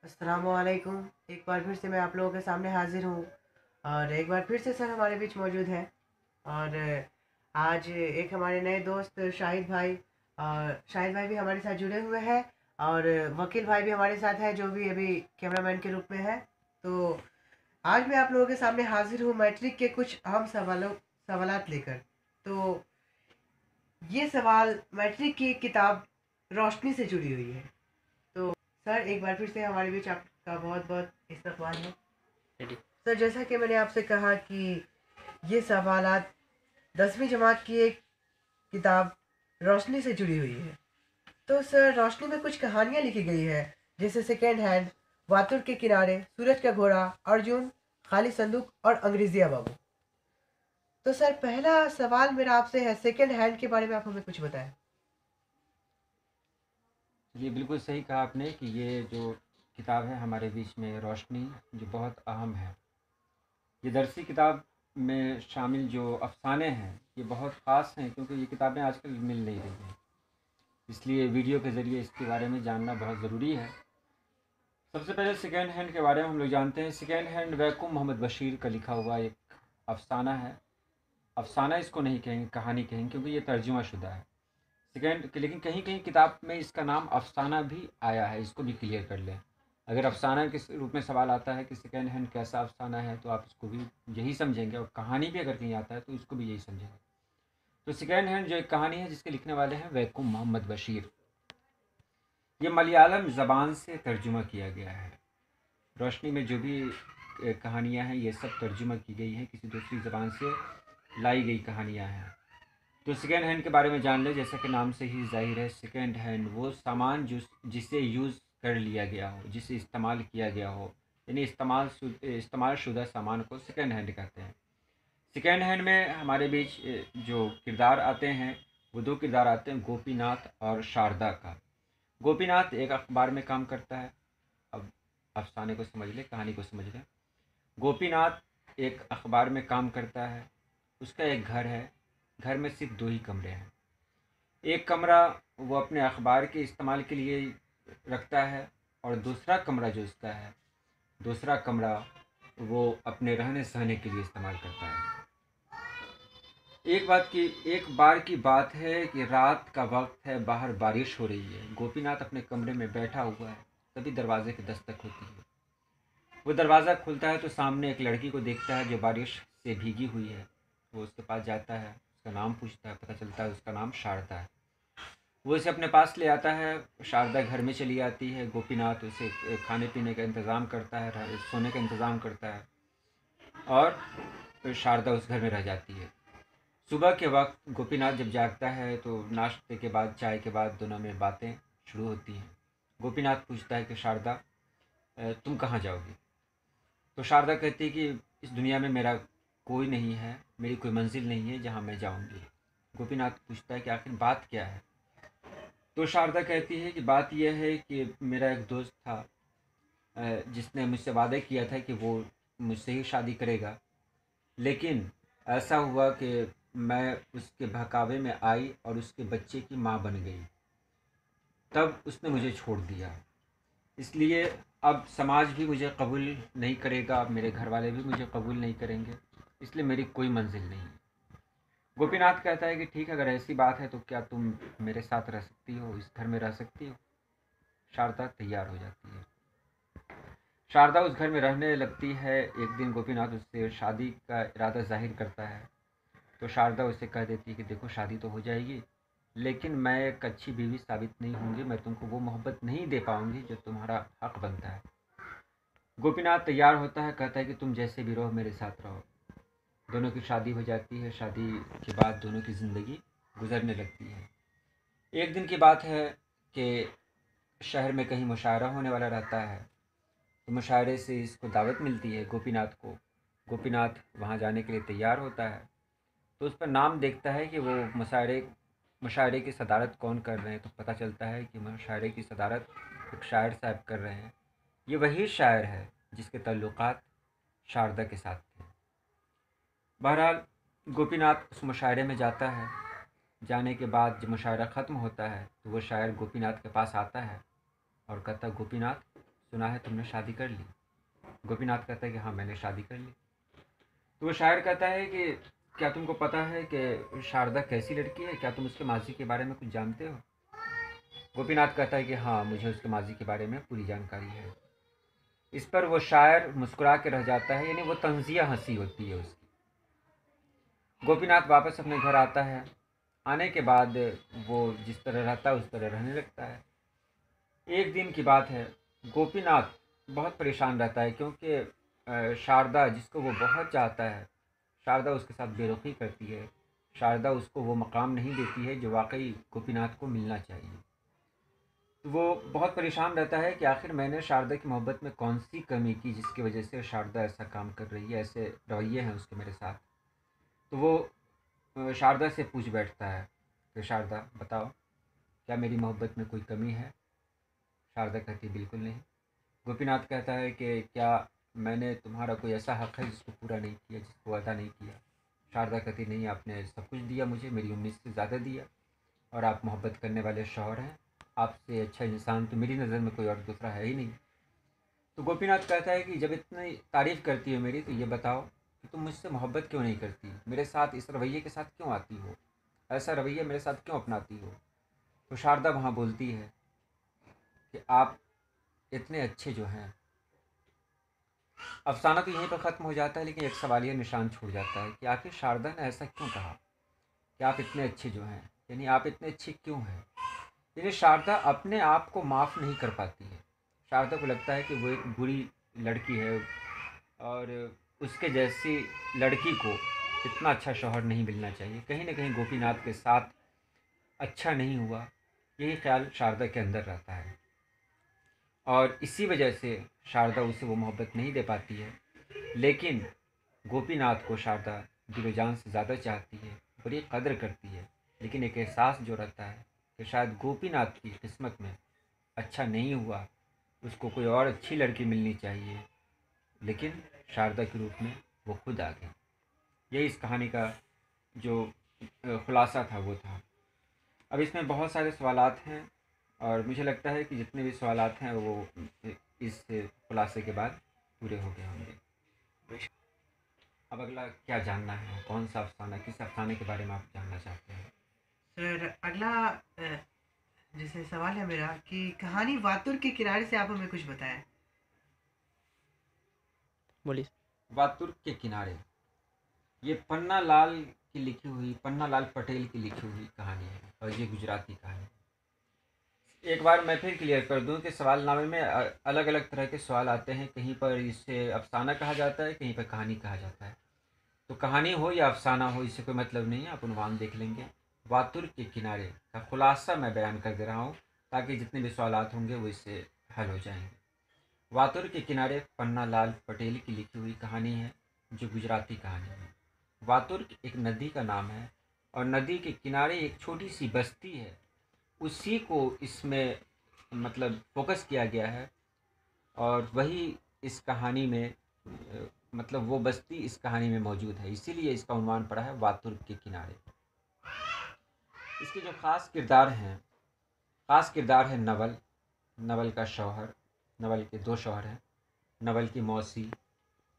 अस्सलामुअलैकुम। एक बार फिर से मैं आप लोगों के सामने हाज़िर हूँ और एक बार फिर से सर हमारे बीच मौजूद हैं। और आज एक हमारे नए दोस्त शाहिद भाई भी हमारे साथ जुड़े हुए हैं और वकील भाई भी हमारे साथ है, जो भी अभी कैमरामैन के रूप में है। तो आज मैं आप लोगों के सामने हाजिर हूँ मैट्रिक के कुछ अहम सवालात लेकर। तो ये सवाल मैट्रिक की किताब रोशनी से जुड़ी हुई है। तो सर एक बार फिर से हमारे बीच आपका बहुत बहुत इस्तकबाल है। सर जैसा कि मैंने आपसे कहा कि ये सवालात 10वीं जमात की एक किताब रोशनी से जुड़ी हुई है। तो सर रोशनी में कुछ कहानियाँ लिखी गई है, जैसे सेकेंड हैंड, वातुर के किनारे, सूरज का घोड़ा, अर्जुन, खाली संदूक और अंग्रेजिया बाबू। तो सर पहला सवाल मेरा आपसे है, सेकेंड हैंड के बारे में आप हमें कुछ बताएं। ये बिल्कुल सही कहा आपने कि ये जो किताब है हमारे बीच में रोशनी, जो बहुत अहम है। ये दरसी किताब में शामिल जो अफ़साने हैं ये बहुत ख़ास हैं, क्योंकि ये किताबें आजकल मिल नहीं रही हैं। इसलिए वीडियो के ज़रिए इसके बारे में जानना बहुत ज़रूरी है। सबसे पहले सेकेंड हैंड के बारे में हम लोग जानते हैं। सेकेंड हैंड वैकुम मोहम्मद बशीर का लिखा हुआ एक अफ़साना है। अफ़साना इसको नहीं कहेंगे, कहानी कहेंगे, क्योंकि ये तर्जुमा शुदा है लेकिन कहीं कहीं किताब में इसका नाम अफ़साना भी आया है, इसको भी क्लियर कर लें। अगर अफ़साना के रूप में सवाल आता है कि सेकेंड हैंड कैसा अफ़साना है, तो आप इसको भी यही समझेंगे, और कहानी भी अगर कहीं आता है तो इसको भी यही समझेंगे। तो सेकेंड हैंड जो एक कहानी है जिसके लिखने वाले हैं वैकुम मोहम्मद बशीर, ये मलयालम ज़बान से तर्जुमा किया गया है। रोशनी में जो भी कहानियाँ हैं ये सब तर्जुमा की गई हैं, किसी दूसरी ज़बान से लाई गई कहानियाँ हैं। तो सेकेंड हैंड के बारे में जान ले। जैसा कि नाम से ही ज़ाहिर है, सेकेंड हैंड वो सामान जिसे यूज़ कर लिया गया हो, जिसे इस्तेमाल किया गया हो, यानी इस्तेमाल शुदा सामान को सेकेंड हैंड कहते हैं। सेकेंड हैंड में हमारे बीच जो किरदार आते हैं वो दो किरदार आते हैं, गोपीनाथ और शारदा का। गोपीनाथ एक अखबार में काम करता है। अब अफसाने को समझ ले, कहानी को समझ लें। गोपीनाथ एक अखबार में काम करता है। उसका एक घर है। घर में सिर्फ दो ही कमरे हैं। एक कमरा वो अपने अखबार के इस्तेमाल के लिए रखता है, और दूसरा कमरा जो उसका है, दूसरा कमरा वो अपने रहने सहने के लिए इस्तेमाल करता है। एक बार की बात है कि रात का वक्त है, बाहर बारिश हो रही है। गोपीनाथ अपने कमरे में बैठा हुआ है, तभी दरवाजे की दस्तक होती है। वो दरवाज़ा खुलता है तो सामने एक लड़की को देखता है जो बारिश से भीगी हुई है। वो उसके पास जाता है, उसका नाम पूछता है, पता चलता है उसका नाम शारदा है। वो इसे अपने पास ले आता है। शारदा घर में चली आती है। गोपीनाथ उसे खाने पीने का इंतज़ाम करता है, सोने का इंतज़ाम करता है, और शारदा उस घर में रह जाती है। सुबह के वक्त गोपीनाथ जब जागता है तो नाश्ते के बाद, चाय के बाद दोनों में बातें शुरू होती हैं। गोपीनाथ पूछता है कि शारदा, तुम कहाँ जाओगी? तो शारदा कहती है कि इस दुनिया में मेरा कोई नहीं है, मेरी कोई मंजिल नहीं है जहाँ मैं जाऊँगी। गोपीनाथ पूछता है कि आखिर बात क्या है? तो शारदा कहती है कि बात यह है कि मेरा एक दोस्त था, जिसने मुझसे वादा किया था कि वो मुझसे ही शादी करेगा। लेकिन ऐसा हुआ कि मैं उसके बहकावे में आई और उसके बच्चे की माँ बन गई। तब उसने मुझे छोड़ दिया। इसलिए अब समाज भी मुझे कबूल नहीं करेगा, अब मेरे घर वाले भी मुझे कबूल नहीं करेंगे, इसलिए मेरी कोई मंजिल नहीं है। गोपीनाथ कहता है कि ठीक है, अगर ऐसी बात है तो क्या तुम मेरे साथ रह सकती हो, इस घर में रह सकती हो? शारदा तैयार हो जाती है। शारदा उस घर में रहने लगती है। एक दिन गोपीनाथ उससे शादी का इरादा जाहिर करता है। तो शारदा उसे कह देती है कि देखो, शादी तो हो जाएगी, लेकिन मैं एक अच्छी बीवी साबित नहीं होंगी, मैं तुमको वो मोहब्बत नहीं दे पाऊंगी जो तुम्हारा हक बनता है। गोपीनाथ तैयार होता है, कहता है कि तुम जैसे भी रहो, मेरे साथ रहो। दोनों की शादी हो जाती है। शादी के बाद दोनों की ज़िंदगी गुजरने लगती है। एक दिन की बात है कि शहर में कहीं मुशायरा होने वाला रहता है। तो मुशायरे से इसको दावत मिलती है गोपीनाथ को। गोपीनाथ वहाँ जाने के लिए तैयार होता है। तो उस पर नाम देखता है कि वो मुशायरे की सदारत कौन कर रहे हैं। तो पता चलता है कि मुशायरे की सदारत एक शायर साहब कर रहे हैं। ये वही शायर है जिसके ताल्लुकात शारदा के साथ थे। बहरहाल गोपीनाथ उस मुशायरे में जाता है। जाने के बाद जब मुशायरा ख़त्म होता है तो वो शायर गोपीनाथ के पास आता है और कहता है, गोपीनाथ सुना है तुमने शादी कर ली। गोपीनाथ कहता है कि हाँ मैंने शादी कर ली। तो वो शायर कहता है कि क्या तुमको पता है कि शारदा कैसी लड़की है, क्या तुम उसके माजी के बारे में कुछ जानते हो। गोपीनाथ कहता है कि हाँ मुझे उसके माजी के बारे में पूरी जानकारी है। इस पर वो शायर मुस्कुरा के रह जाता है, यानी वो तंजिया हंसी होती है उसकी। गोपीनाथ वापस अपने घर आता है। आने के बाद वो जिस तरह रहता है उस तरह रहने लगता है। एक दिन की बात है, गोपीनाथ बहुत परेशान रहता है क्योंकि शारदा जिसको वो बहुत चाहता है, शारदा उसके साथ बेरुखी करती है। शारदा उसको वो मकाम नहीं देती है जो वाकई गोपीनाथ को मिलना चाहिए। तो वो बहुत परेशान रहता है कि आखिर मैंने शारदा की मोहब्बत में कौन सी कमी की जिसकी वजह से शारदा ऐसा काम कर रही है, ऐसे रवैये हैं उसके मेरे साथ। तो वो शारदा से पूछ बैठता है कि शारदा बताओ, क्या मेरी मोहब्बत में कोई कमी है। शारदा कहती है बिल्कुल नहीं। गोपीनाथ कहता है कि क्या मैंने तुम्हारा कोई ऐसा हक़ है जिसको पूरा नहीं किया, जिसको अदा नहीं किया। शारदा कहती नहीं, आपने सब कुछ दिया मुझे, मेरी उम्मीद से ज़्यादा दिया, और आप मोहब्बत करने वाले शौहर हैं। आपसे अच्छा इंसान तो मेरी नज़र में कोई और दूसरा है ही नहीं। तो गोपीनाथ कहता है कि जब इतनी तारीफ़ करती हो मेरी, तो ये बताओ कि तुम मुझसे मोहब्बत क्यों नहीं करती, मेरे साथ इस रवैये के साथ क्यों आती हो, ऐसा रवैया मेरे साथ क्यों अपनाती हो। तो शारदा वहाँ बोलती है कि आप इतने अच्छे जो हैं। अफसाना तो यहीं पर ख़त्म हो जाता है, लेकिन एक सवालिया निशान छूट जाता है कि आखिर शारदा ने ऐसा क्यों कहा कि आप इतने अच्छे जो हैं, यानी आप इतने अच्छे क्यों हैं। यानी शारदा अपने आप को माफ़ नहीं कर पाती है। शारदा को लगता है कि वो एक बुरी लड़की है और उसके जैसी लड़की को इतना अच्छा शौहर नहीं मिलना चाहिए। कहीं ना कहीं गोपीनाथ के साथ अच्छा नहीं हुआ, यही ख्याल शारदा के अंदर रहता है, और इसी वजह से शारदा उसे वो मोहब्बत नहीं दे पाती है। लेकिन गोपीनाथ को शारदा दिलो जान से ज़्यादा चाहती है, बड़ी कदर करती है। लेकिन एक एहसास जो रहता है कि शायद गोपीनाथ की किस्मत में अच्छा नहीं हुआ, उसको कोई और अच्छी लड़की मिलनी चाहिए, लेकिन शारदा के रूप में वो खुद आ गई। यही इस कहानी का जो खुलासा था वो था। अब इसमें बहुत सारे सवालात हैं, और मुझे लगता है कि जितने भी सवालात हैं वो इस खुलासे के बाद पूरे हो गए होंगे। अब अगला क्या जानना है, कौन सा अफ़साना, किस अफ़साने के बारे में आप जानना चाहते हैं। सर अगला जैसे सवाल है मेरा कि कहानी वातुर के किनारे से आप हमें कुछ बताएं। बोलिए। वातुर के किनारे, ये पन्ना लाल की लिखी हुई, पन्ना लाल पटेल की लिखी हुई कहानी है, और ये गुजराती कहानी। एक बार मैं फिर क्लियर कर दूं कि सवालनामे में अलग अलग तरह के सवाल आते हैं। कहीं पर इसे अफ़साना कहा जाता है, कहीं पर कहानी कहा जाता है। तो कहानी हो या अफ़साना हो, इससे कोई मतलब नहीं है, आप उन्वान देख लेंगे। वातुर के किनारे का खुलासा मैं बयान कर दे रहा हूँ, ताकि जितने भी सवालात होंगे वो इससे हल हो जाएंगे। वातुर के किनारे पन्ना लाल पटेल की लिखी हुई कहानी है, जो गुजराती कहानी है। वातुर एक नदी का नाम है, और नदी के किनारे एक छोटी सी बस्ती है, उसी को इसमें मतलब फोकस किया गया है, और वही इस कहानी में मतलब वो बस्ती इस कहानी में मौजूद है, इसीलिए इसका उन्वान पड़ा है वातुर के किनारे। इसके जो ख़ास किरदार है नवल। नवल का शौहर, नवल के दो शौहर हैं, नवल की मौसी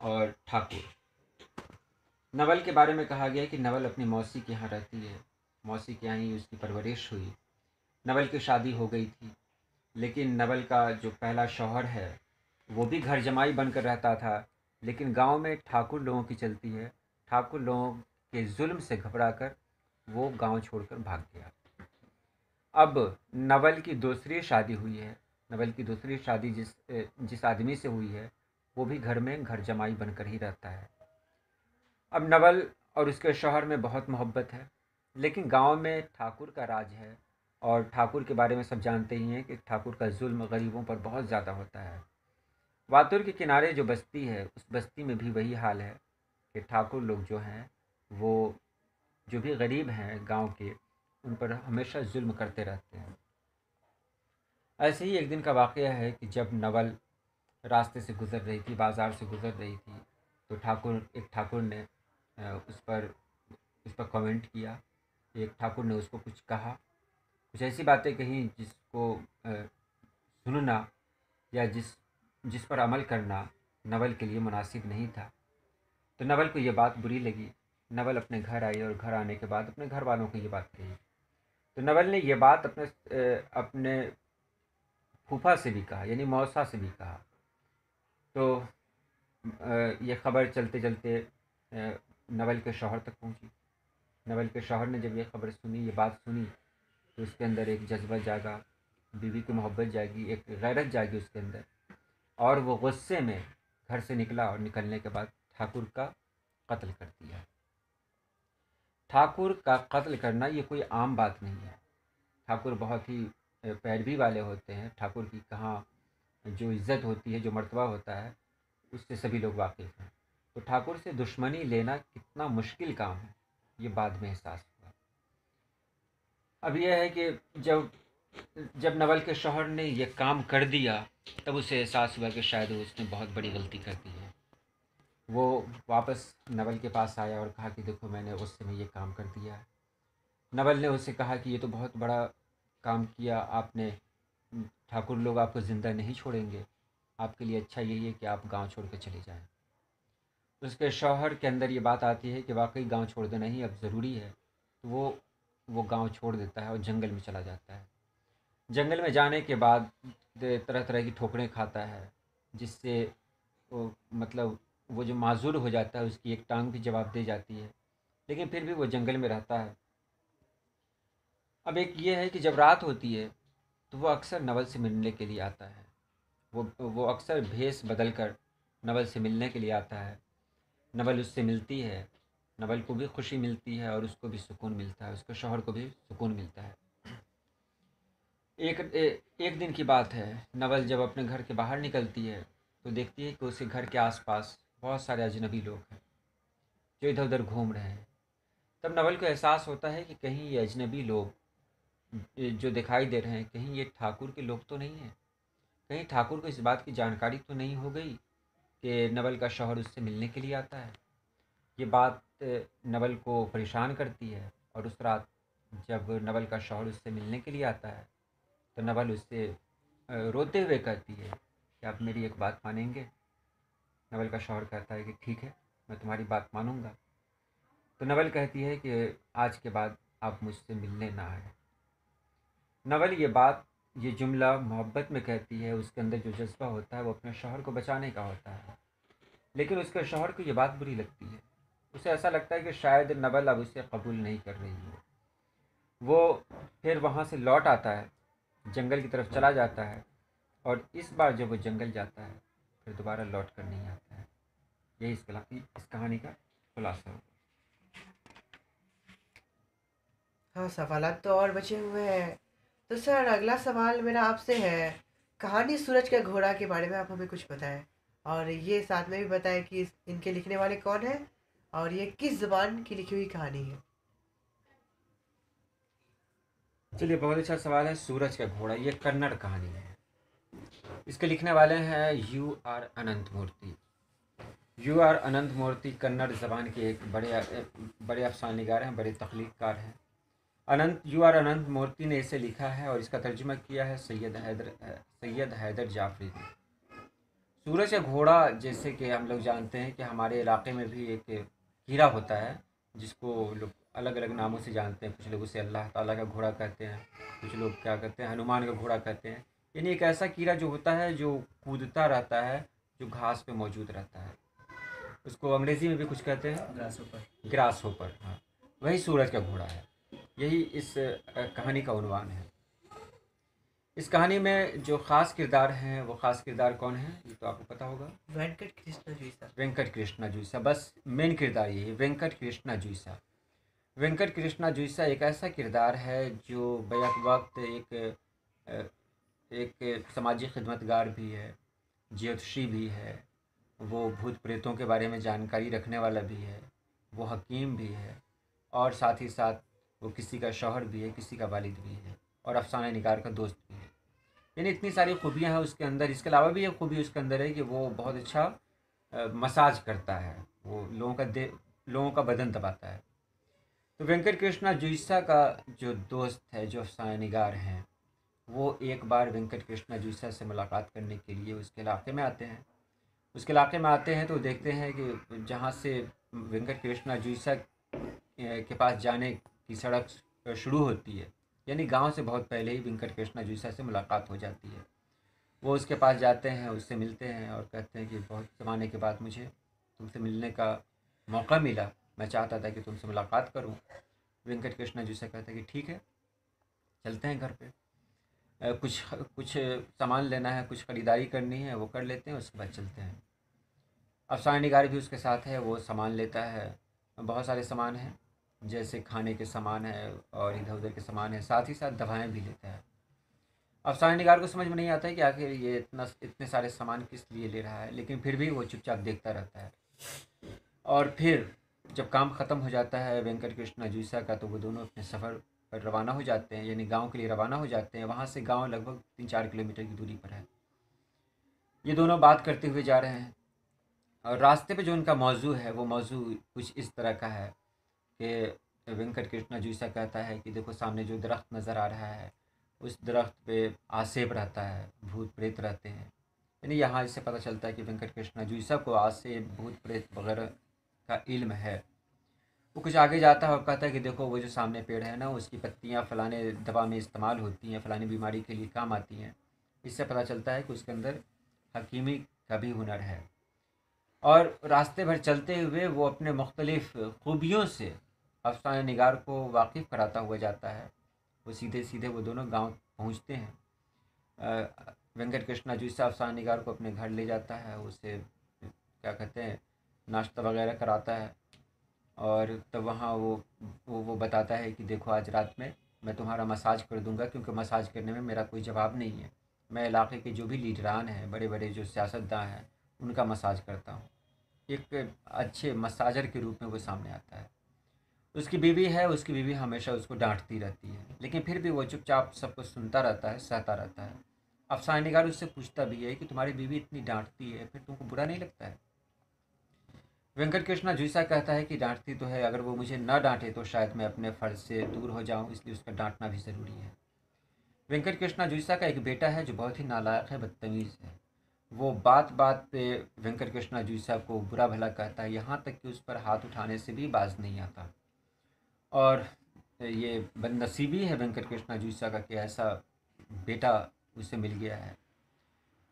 और ठाकुर। नवल के बारे में कहा गया कि नवल अपनी मौसी के यहाँ रहती है, मौसी के यहाँ ही उसकी परवरिश हुई। नवल की शादी हो गई थी, लेकिन नवल का जो पहला शौहर है वो भी घर जमाई बनकर रहता था, लेकिन गांव में ठाकुर लोगों की चलती है। ठाकुर लोगों के जुल्म से घबराकर वो गांव छोड़कर भाग गया। अब नवल की दूसरी शादी हुई है। नवल की दूसरी शादी जिस आदमी से हुई है, वो भी घर में घर जमाई बनकर ही रहता है। अब नवल और उसके शौहर में बहुत मोहब्बत है, लेकिन गांव में ठाकुर का राज है, और ठाकुर के बारे में सब जानते ही हैं कि ठाकुर का जुल्म गरीबों पर बहुत ज़्यादा होता है। वातुर के किनारे जो बस्ती है, उस बस्ती में भी वही हाल है कि ठाकुर लोग जो हैं वो जो भी गरीब हैं गांव के, उन पर हमेशा जुल्म करते रहते हैं। ऐसे ही एक दिन का वाक़या है कि जब नवल रास्ते से गुज़र रही थी, बाज़ार से गुज़र रही थी, तो एक ठाकुर ने उस पर कमेंट किया। एक ठाकुर ने उसको कुछ कहा, कुछ ऐसी बातें कही जिसको सुनना या जिस पर अमल करना नवल के लिए मुनासिब नहीं था। तो नवल को ये बात बुरी लगी। नवल अपने घर आई और घर आने के बाद अपने घर वालों को ये बात कही। तो नवल ने ये बात अपने फूफा से भी कहा, यानी मौसा से भी कहा। तो ये ख़बर चलते चलते नवल के शौहर तक पहुंची। नवल के शौहर ने जब ये ख़बर सुनी, ये बात सुनी, तो उसके अंदर एक जज्बा जागा, बीवी की मोहब्बत जागी, एक गैरत जागी उसके अंदर, और वो गुस्से में घर से निकला और निकलने के बाद ठाकुर का कत्ल कर दिया। ठाकुर का कत्ल करना ये कोई आम बात नहीं है। ठाकुर बहुत ही पैरवी वाले होते हैं। ठाकुर की कहाँ जो इज़्ज़त होती है, जो मर्तबा होता है, उससे सभी लोग वाकिफ़ हैं। तो ठाकुर से दुश्मनी लेना कितना मुश्किल काम है, ये बाद में एहसास हुआ। अब यह है कि जब जब नवल के शौहर ने ये काम कर दिया, तब उसे एहसास हुआ कि शायद उसने बहुत बड़ी गलती कर दी है। वो वापस नवल के पास आया और कहा कि देखो, मैंने उस समय ये काम कर दिया है। नवल ने उससे कहा कि ये तो बहुत बड़ा काम किया आपने, ठाकुर लोग आपको ज़िंदा नहीं छोड़ेंगे, आपके लिए अच्छा यही है कि आप गांव छोड़ कर चले जाएं। उसके शौहर के अंदर ये बात आती है कि वाकई गांव छोड़ देना ही अब ज़रूरी है। तो वो गांव छोड़ देता है और जंगल में चला जाता है। जंगल में जाने के बाद तरह तरह की ठोकरें खाता है, जिससे मतलब वो जो माजूर हो जाता है उसकी एक टांग भी जवाब दे जाती है, लेकिन फिर भी वो जंगल में रहता है। अब एक ये है कि जब रात होती है तो वो अक्सर नवल से मिलने के लिए आता है। वो अक्सर भेष बदल कर नवल से मिलने के लिए आता है। नवल उससे मिलती है। नवल को भी खुशी मिलती है और उसको भी सुकून मिलता है, उसके शौहर को भी सुकून मिलता है। एक दिन की बात है, नवल जब अपने घर के बाहर निकलती है तो देखती है कि उसके घर के आसपास बहुत सारे अजनबी लोग हैं जो इधर उधर घूम रहे हैं। तब नवल को एहसास होता है कि कहीं ये अजनबी लोग जो दिखाई दे रहे हैं, कहीं ये ठाकुर के लोग तो नहीं हैं। कहीं ठाकुर को इस बात की जानकारी तो नहीं हो गई कि नवल का शौहर उससे मिलने के लिए आता है। ये बात नवल को परेशान करती है। और उस रात जब नवल का शौहर उससे मिलने के लिए आता है तो नवल उससे रोते हुए कहती है कि आप मेरी एक बात मानेंगे। नवल का शौहर कहता है कि ठीक है, मैं तुम्हारी बात मानूंगा। तो नवल कहती है कि आज के बाद आप मुझसे मिलने ना आए। नवल ये जुमला मोहब्बत में कहती है। उसके अंदर जो जज्बा होता है वो अपने शौहर को बचाने का होता है, लेकिन उसके शौहर को ये बात बुरी लगती है। उसे ऐसा लगता है कि शायद नवल अब उसे कबूल नहीं कर रही है। वो फिर वहाँ से लौट आता है, जंगल की तरफ चला जाता है, और इस बार जब वो जंगल जाता है फिर दोबारा लौट कर नहीं आता है। यही इस कहानी का खुलासा है। हाँ, सवालात तो और बचे हुए हैं। तो सर, अगला सवाल मेरा आपसे है, कहानी सूरज का घोड़ा के बारे में आप हमें कुछ बताएं, और ये साथ में भी बताएं कि इनके लिखने वाले कौन हैं और ये किस ज़ुबान की लिखी हुई कहानी है। चलिए, बहुत अच्छा सवाल है। सूरज का घोड़ा ये कन्नड़ कहानी है। इसके लिखने वाले हैं U R Ananth Murthy. U R Ananth Murthy Kannada ज़बान के एक बड़े अफसानिगार हैं, बड़े तख्लीक़कार हैं। यू आर अनंत मूर्ति ने इसे लिखा है और इसका तर्जुमा किया है सैयद हैदर जाफरी ने। सूरज का घोड़ा, जैसे कि हम लोग जानते हैं कि हमारे इलाके में भी एक कीड़ा होता है जिसको लोग अलग अलग नामों से जानते हैं। कुछ लोग उसे अल्लाह ताला का घोड़ा कहते हैं, कुछ लोग क्या कहते हैं, हनुमान का घोड़ा कहते हैं। यानी एक ऐसा कीड़ा जो होता है जो कूदता रहता है, जो घास पे मौजूद रहता है। उसको अंग्रेज़ी में भी कुछ कहते हैं, ग्रास होपर। हाँ, वही सूरज का घोड़ा है। यही इस कहानी का उन्वान है। इस कहानी में जो ख़ास किरदार हैं वो ख़ास किरदार कौन है, ये तो आपको पता होगा। वेंकट कृष्ण जुईसा। वेंकट कृष्णा जुईसा, बस मेन किरदार यही है, वेंकट कृष्णा जुईसा। वेंकट कृष्णा जुईसा एक ऐसा किरदार है जो बैक वक्त अ, एक समाजी खिदमतगार भी है, ज्योतिषी भी है, वो भूत प्रेतों के बारे में जानकारी रखने वाला भी है, वो हकीम भी है, और साथ ही साथ वो किसी का शौहर भी है, किसी का वालिद भी है, और अफसाना निगार का दोस्त भी है। यानी इतनी सारी खूबियाँ हैं उसके अंदर। इसके अलावा भी एक खूबी उसके अंदर है कि वो बहुत अच्छा मसाज करता है, वो लोगों का बदन दबाता है। तो वेंकट कृष्णा जुईसा का जो दोस्त है, जो अफसाना निगार हैं, वो एक बार वेंकट कृष्णा जुईसा से मुलाकात करने के लिए उसके इलाके में आते हैं। उसके इलाके में आते हैं तो देखते हैं कि जहाँ से वेंकट कृष्णा जुईसा के पास जाने की सड़क शुरू होती है, यानी गांव से बहुत पहले ही वेंकट कृष्णा जुईसा से मुलाकात हो जाती है। वो उसके पास जाते हैं, उससे मिलते हैं और कहते हैं कि बहुत ज़माने के बाद मुझे तुमसे मिलने का मौका मिला, मैं चाहता था कि तुमसे मुलाकात करूं। वेंकट कृष्णा जुईसा कहते हैं कि ठीक है, चलते हैं घर पे। कुछ कुछ सामान लेना है, कुछ ख़रीदारी करनी है, वो कर लेते हैं, उसके बाद चलते हैं। अफसाना निगार भी उसके साथ है, वो सामान लेता है। बहुत सारे सामान हैं, जैसे खाने के सामान है और इधर उधर के सामान है, साथ ही साथ दवाएं भी लेता है। अफसाना निगार को समझ में नहीं आता है कि आखिर ये इतने सारे सामान किस लिए ले रहा है, लेकिन फिर भी वो चुपचाप देखता रहता है। और फिर जब काम ख़त्म हो जाता है वेंकट कृष्णा जुईसा का, तो वो दोनों अपने सफ़र पर रवाना हो जाते हैं, यानी गांव के लिए रवाना हो जाते हैं। वहाँ से गांव लगभग 3-4 किलोमीटर की दूरी पर है। ये दोनों बात करते हुए जा रहे हैं और रास्ते पे जो उनका मौजू है वो मौजू कुछ इस तरह का है कि वेंकट कृष्णा जुईसा कहता है कि देखो सामने जो दरख्त नज़र आ रहा है, उस दरख्त पे आसेब रहता है, भूत प्रेत रहते हैं। यानी यहाँ इससे पता चलता है कि वेंकट कृष्णा जुईसा को आसेब भूत प्रेत वगैरह का इल्म है। वो कुछ आगे जाता है और कहता है कि देखो वो जो सामने पेड़ है ना, उसकी पत्तियाँ फ़लाने दवा में इस्तेमाल होती हैं, फ़लानी बीमारी के लिए काम आती हैं। इससे पता चलता है कि उसके अंदर हकीमी का भी हुनर है। और रास्ते भर चलते हुए वो अपने मुख्तलिफ़ खूबियों से अफ़साना निगार को वाकिफ़ कराता हुआ जाता है। वो सीधे सीधे वो दोनों गांव पहुंचते हैं। वेंकट कृष्णा जुईसा अफ़साना निगार को अपने घर ले जाता है, उसे क्या कहते हैं, नाश्ता वगैरह कराता है। और तब वहाँ वो बताता है कि देखो आज रात में मैं तुम्हारा मसाज कर दूंगा, क्योंकि मसाज करने में मेरा कोई जवाब नहीं है। मैं इलाके के जो भी लीडरान हैं, बड़े बड़े जो सियासतदान हैं, उनका मसाज करता हूँ। एक अच्छे मसाजर के रूप में वो सामने आता है। उसकी बीवी है, उसकी बीवी हमेशा उसको डांटती रहती है, लेकिन फिर भी वो चुपचाप सब कुछ सुनता रहता है, सहता रहता है। अफसाना निगार उससे पूछता भी है कि तुम्हारी बीवी इतनी डांटती है, फिर तुमको बुरा नहीं लगता है? वेंकट कृष्णा जुईसा कहता है कि डांटती तो है, अगर वो मुझे न डांटे तो शायद मैं अपने फ़र्ज से दूर हो जाऊं, इसलिए उसका डांटना भी ज़रूरी है। वेंकट कृष्णा जुईसा का एक बेटा है जो बहुत ही नालायक है, बदतमीज़ है। वो बात बात पे वेंकट कृष्णा जुईसा को बुरा भला कहता है, यहाँ तक कि उस पर हाथ उठाने से भी बाज नहीं आता। और ये बदनसीबी है वेंकट कृष्णा जुईसा का कि ऐसा बेटा उसे मिल गया है।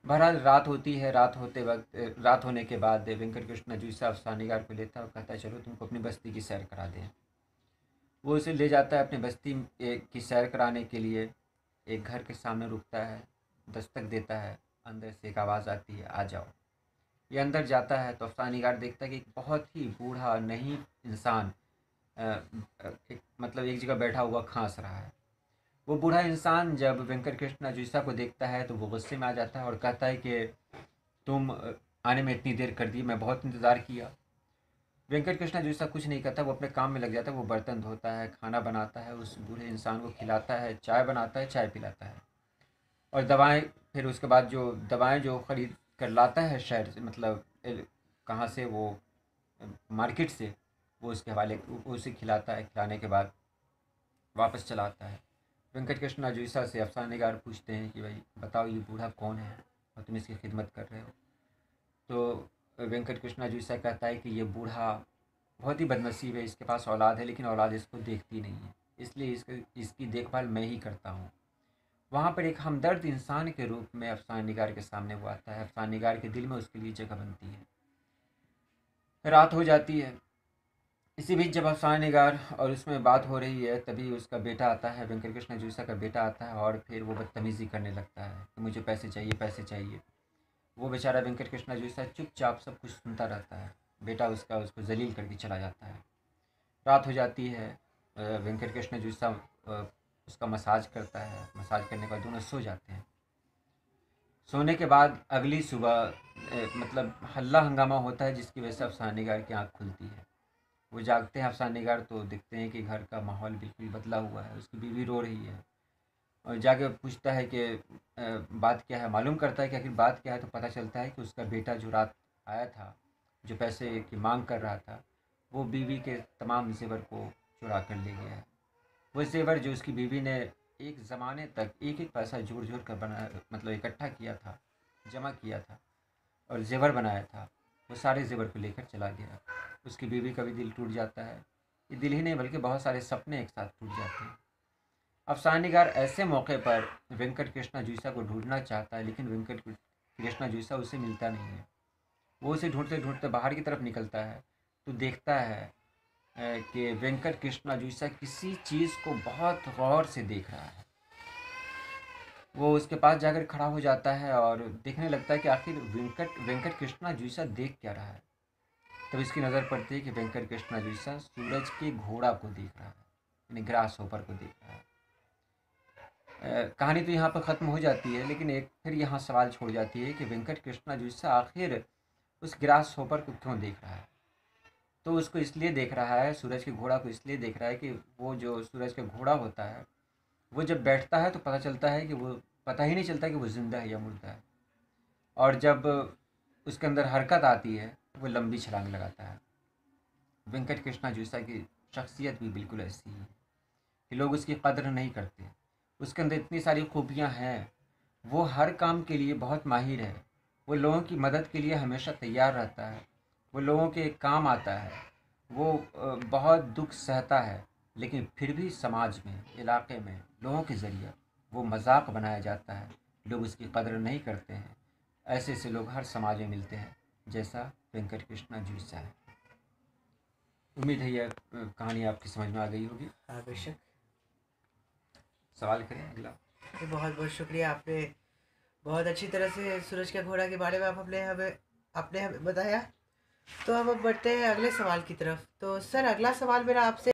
बहरहाल रात होती है, रात होने के बाद वेंकट कृष्णा जुईसा अफसाना निगार को लेता है और कहता है चलो तुमको अपनी बस्ती की सैर करा दें। वो उसे ले जाता है अपनी बस्ती की सैर कराने के लिए। एक घर के सामने रुकता है, दस्तक देता है, अंदर से एक आवाज़ आती है, आ जाओ। ये अंदर जाता है तो अफसाना निगार देखता है कि एक बहुत ही बूढ़ा नहीं इंसान मतलब एक जगह बैठा हुआ खांस रहा है। वो बूढ़ा इंसान जब वेंकट कृष्णा जुईसा को देखता है तो वो गुस्से में आ जाता है और कहता है कि तुम आने में इतनी देर कर दी, मैं बहुत इंतज़ार किया। वेंकट कृष्णा जुईसा कुछ नहीं करता, वो अपने काम में लग जाता है। वो बर्तन धोता है, खाना बनाता है, उस बूढ़े इंसान को खिलाता है, चाय बनाता है, चाय पिलाता है। और दवाएं, फिर उसके बाद जो दवाएं जो ख़रीद कर लाता है शहर से, मतलब कहाँ से, वो मार्केट से, वो उसके हवाले वो उसे खिलाता है। खिलाने के बाद वापस चला आता है। वेंकट कृष्णा जुईसा से अफसाना निगार पूछते हैं कि भाई बताओ ये बूढ़ा कौन है और तुम इसकी खिदमत कर रहे हो? तो वेंकट कृष्णा जुईसा कहता है कि ये बूढ़ा बहुत ही बदनसीब है, इसके पास औलाद है लेकिन औलाद इसको देखती नहीं है, इसलिए इसकी देखभाल मैं ही करता हूँ। वहाँ पर एक हमदर्द इंसान के रूप में अफसाना निगार के सामने वो आता है। अफसाना निगार के दिल में उसके लिए जगह बनती है। रात हो जाती है। इसी बीच जब अफसाना निगार और उसमें बात हो रही है, तभी उसका बेटा आता है, वेंकट कृष्णा जुईसा का बेटा आता है और फिर वो बदतमीज़ी करने लगता है कि मुझे पैसे चाहिए, पैसे चाहिए। वो बेचारा वेंकट कृष्णा जुईसा चुपचाप सब कुछ सुनता रहता है। बेटा उसका उसको जलील करके चला जाता है। रात हो जाती है। वेंकट कृष्णा जुईसा उसका मसाज करता है। मसाज करने के बाद दोनों सो जाते हैं। सोने के बाद अगली सुबह मतलब हल्ला हंगामा होता है, जिसकी वजह से अफसाना निगार की आँख खुलती है। वो जागते हैं अफसाना निगार तो देखते हैं कि घर का माहौल बिल्कुल बदला हुआ है। उसकी बीवी रो रही है और जाके पूछता है कि बात क्या है। मालूम करता है कि आखिर बात क्या है, तो पता चलता है कि उसका बेटा जो रात आया था, जो पैसे की मांग कर रहा था, वो बीवी के तमाम जेवर को चुरा कर ले गया है। वो जेवर जो उसकी बीवी ने एक ज़माने तक एक एक पैसा जोड़ जोड़ कर बना मतलब इकट्ठा किया था, जमा किया था और ज़ेवर बनाया था, वो सारे ज़ेवर को लेकर चला गया। उसकी बीवी का भी दिल टूट जाता है। ये दिल ही नहीं बल्कि बहुत सारे सपने एक साथ टूट जाते हैं। अफसानेगार ऐसे मौके पर वेंकट कृष्णा जुईसा को ढूंढना चाहता है, लेकिन वेंकट कृष्णा जुईसा उसे मिलता नहीं है। वो उसे ढूंढते ढूंढते बाहर की तरफ निकलता है तो देखता है कि वेंकट कृष्णा जुईसा किसी चीज़ को बहुत गौर से देख रहा है। वो उसके पास जाकर खड़ा हो जाता है और देखने लगता है कि आखिर वेंकट वेंकट कृष्णा जुईसा देख क्या रहा है। तब इसकी नज़र पड़ती है कि वेंकट कृष्णा जुईसा सूरज के घोड़ा को देख रहा है, यानी ग्रास होपर को देख रहा है। कहानी तो यहाँ पर ख़त्म हो जाती है, लेकिन एक फिर यहाँ सवाल छोड़ जाती है कि वेंकट कृष्णा जुईसा आखिर उस ग्रास होपर को क्यों देख रहा है। तो उसको इसलिए देख रहा है, सूरज के घोड़ा को इसलिए देख रहा है कि वो जो सूरज का घोड़ा होता है वो जब बैठता है तो पता चलता है कि वो पता ही नहीं चलता कि वो ज़िंदा है या मुर्दा है, और जब उसके अंदर हरकत आती है वो लंबी छलांग लगाता है। वेंकट कृष्णा जुईसा की शख्सियत भी बिल्कुल ऐसी ही है कि लोग उसकी कदर नहीं करते। उसके अंदर इतनी सारी खूबियाँ हैं, वो हर काम के लिए बहुत माहिर है, वो लोगों की मदद के लिए हमेशा तैयार रहता है, वो लोगों के काम आता है, वो बहुत दुख सहता है, लेकिन फिर भी समाज में, इलाके में लोगों के ज़रिए वो मजाक बनाया जाता है, लोग उसकी कदर नहीं करते हैं। ऐसे ऐसे लोग हर समाज में मिलते हैं, जैसा वेंकट कृष्णा जुईसा है। उम्मीद है यह कहानी आपकी समझ में आ गई होगी। हाँ बेशक। सवाल करें अगला। बहुत बहुत शुक्रिया, आपने बहुत अच्छी तरह से सूरज का घोड़ा के बारे में आपने हमें बताया। तो हम अब बढ़ते हैं अगले सवाल की तरफ। तो सर, अगला सवाल मेरा आपसे